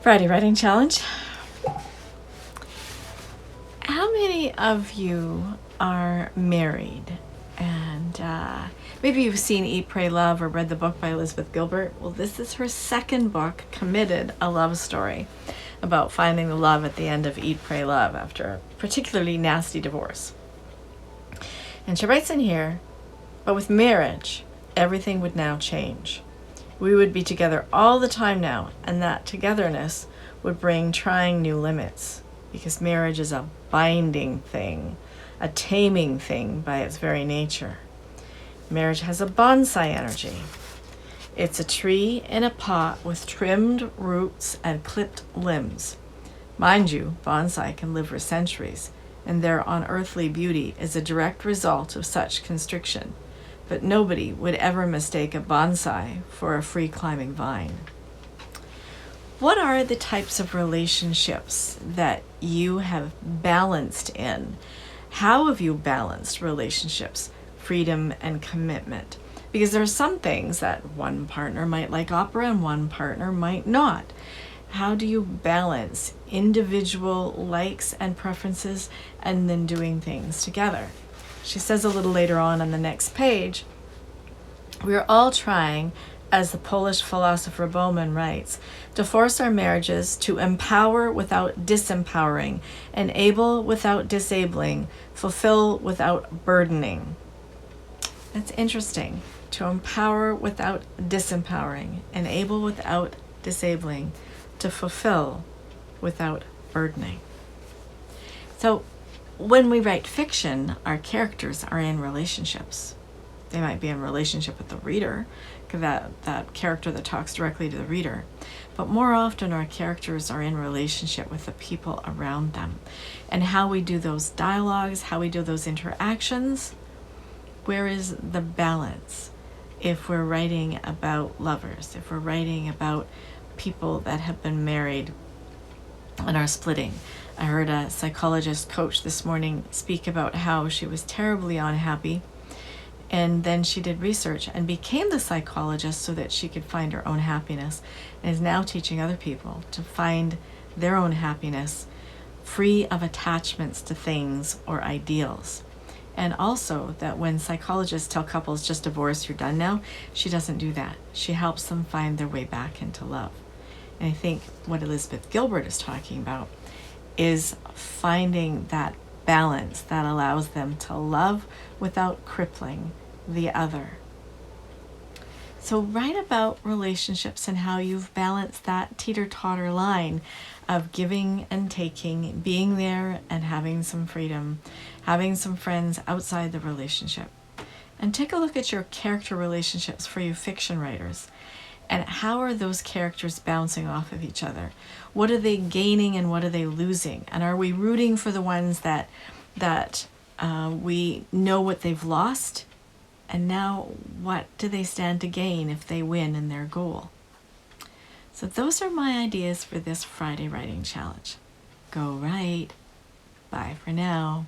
Friday Writing Challenge. How many of you are married? And maybe you've seen Eat, Pray, Love or read the book by Elizabeth Gilbert. Well, this is her second book, Committed, a love story about finding the love at the end of Eat, Pray, Love after a particularly nasty divorce. And she writes in here, but with marriage, everything would now change. We would be together all the time now, and that togetherness would bring trying new limits, because marriage is a binding thing, a taming thing by its very nature. Marriage has a bonsai energy. It's a tree in a pot with trimmed roots and clipped limbs. Mind you, bonsai can live for centuries, and their unearthly beauty is a direct result of such constriction. But nobody would ever mistake a bonsai for a free-climbing vine. What are the types of relationships that you have balanced in? How have you balanced relationships, freedom and commitment? Because there are some things that one partner might like opera and one partner might not. How do you balance individual likes and preferences and then doing things together? She says a little later on the next page, we are all trying, as the Polish philosopher Bowman writes, to force our marriages to empower without disempowering, enable without disabling, fulfill without burdening. That's interesting. To empower without disempowering, enable without disabling, to fulfill without burdening. So when we write fiction, our characters are in relationships. They might be in relationship with the reader, that character that talks directly to the reader. But more often our characters are in relationship with the people around them. And how we do those dialogues, how we do those interactions, where is the balance? If we're writing about lovers, if we're writing about people that have been married and are splitting. I heard a psychologist coach this morning speak about how she was terribly unhappy, and then she did research and became the psychologist so that she could find her own happiness, and is now teaching other people to find their own happiness free of attachments to things or ideals. And also that when psychologists tell couples just divorce, you're done now, she doesn't do that. She helps them find their way back into love. And I think what Elizabeth Gilbert is talking about is finding that balance that allows them to love without crippling the other. So write about relationships and how you've balanced that teeter-totter line of giving and taking, being there and having some freedom, having some friends outside the relationship. And take a look at your character relationships for you fiction writers. And how are those characters bouncing off of each other? What are they gaining and what are they losing? And are we rooting for the ones that we know what they've lost? And now what do they stand to gain if they win in their goal? So those are my ideas for this Friday Writing Challenge. Go write. Bye for now.